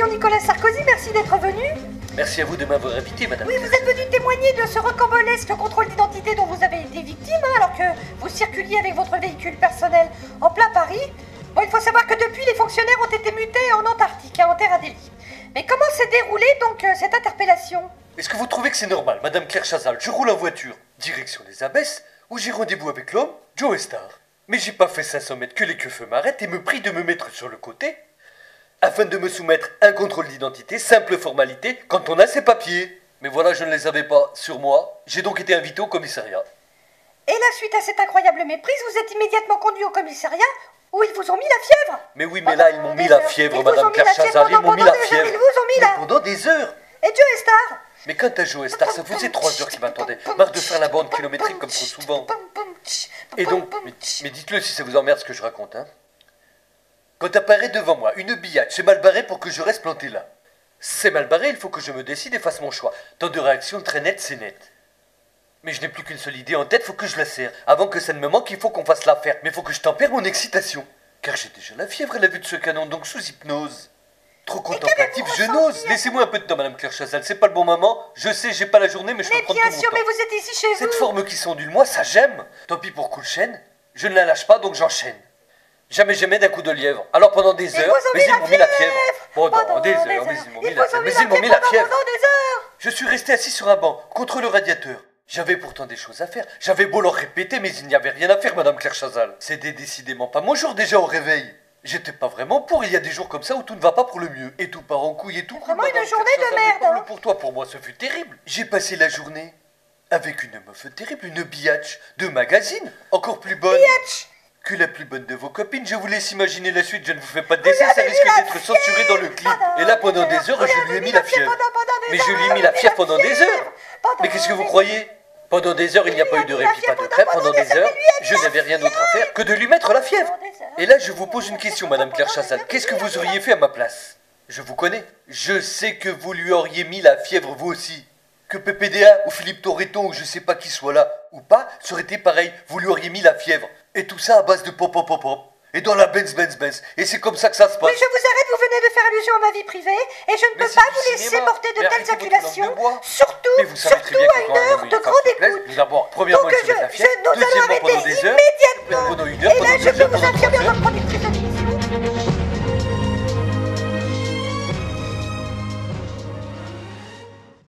saluons Nicolas Sarkozy, merci d'être venu. Merci à vous de m'avoir invité, madame. Oui, vous êtes venu témoigner de ce rocambolesque contrôle d'identité dont vous avez été victime, alors que vous circuliez avec votre véhicule personnel en plein Paris. Bon, il faut savoir que depuis, les fonctionnaires ont été mutés en Antarctique, en terre Adélie. Mais comment s'est déroulée donc cette interpellation? Est-ce que vous trouvez que c'est normal, madame Claire Chazal? Je roule en voiture, direction les Abbesses, où j'ai rendez-vous avec l'homme, Joe Star. Mais j'ai pas fait 500 mètres que les keufs m'arrêtent et me prient de me mettre sur le côté, afin de me soumettre à un contrôle d'identité, simple formalité, quand on a ses papiers. Mais voilà, je ne les avais pas sur moi, j'ai donc été invité au commissariat. Et là, suite à cette incroyable méprise, vous êtes immédiatement conduit au commissariat, où ils vous ont mis la fièvre. Mais oui, mais là, ils m'ont mis la fièvre, madame Claire Chazal, ils m'ont mis la fièvre. Ils vous ont mis là. Pendant des heures. Et Joe Star? Mais quant à Joe Star, ça faisait 3 heures qu'il m'attendait. Marre de faire la bande kilométrique comme trop souvent. Et donc, mais dites-le si ça vous emmerde ce que je raconte, hein. Quand apparaît devant moi une billette, c'est mal barré pour que je reste planté là. C'est mal barré, il faut que je me décide et fasse mon choix. Temps de réaction très net, c'est net. Mais je n'ai plus qu'une seule idée en tête, faut que je la serre. Avant que ça ne me manque, il faut qu'on fasse l'affaire. Mais faut que je tempère mon excitation. Car j'ai déjà la fièvre à la vue de ce canon, donc sous hypnose. Trop contemplatif, je n'ose. Laissez-moi un peu de temps, madame Claire Chazal, c'est pas le bon moment. Je sais, j'ai pas la journée, mais je peux prendre tout mon temps. Mais bien sûr, mais vous êtes ici chez vous. Cette forme qui s'ondule, moi, ça j'aime. Tant pis pour coup le chêne. Je ne la lâche pas, donc j'enchaîne. Jamais j'aimais d'un coup de lièvre. Alors pendant des heures, mais ils m'ont mis la fièvre. Pendant des heures, mais ils m'ont mis la fièvre. Mais ils m'ont mis la fièvre. Je suis resté assis sur un banc, contre le radiateur. J'avais pourtant des choses à faire. J'avais beau leur répéter, mais il n'y avait rien à faire, madame Claire Chazal. C'était décidément pas mon jour déjà au réveil. J'étais pas vraiment pour, il y a des jours comme ça où tout ne va pas pour le mieux. Et tout part en couille et tout. Vraiment une journée de merde. Pour toi, pour moi, ce fut terrible. J'ai passé la journée avec une meuf terrible, une biatch de magazine, encore plus bonne. Biatch Que la plus bonne de vos copines, je vous laisse imaginer la suite, je ne vous fais pas de dessin, ça risque d'être censuré dans le clip. Et là, pendant des heures, je lui ai mis la fièvre. Mais je lui ai mis la fièvre pendant des heures. Mais qu'est-ce que vous croyez? Pendant des heures, il n'y a pas eu de répit, pas de crêpe. Pendant des heures, je n'avais rien d'autre à faire que de lui mettre la fièvre. Et là, je vous pose une question, madame Claire Chazal. Qu'est-ce que vous auriez fait à ma place? Je vous connais. Je sais que vous lui auriez mis la fièvre, vous aussi. Que PPDA ou Philippe Torreton ou je sais pas qui soit là ou pas, ça aurait été pareil. Vous lui auriez mis la fièvre. Et tout ça à base de pop pop pop pop. Et dans la Benz. Et c'est comme ça que ça se passe. Mais je vous arrête, vous venez de faire allusion à ma vie privée et je ne peux pas vous laisser porter de telles accusations. Surtout à une heure de grande écoute. D'abord, premièrement, Donc il se met la fièvre. nous allons Deuxièmement, arrêter pendant des heures. immédiatement. Pendant une heure, Et là, pendant je deux heures, peux vous pendant affirmer 3 heures. en toute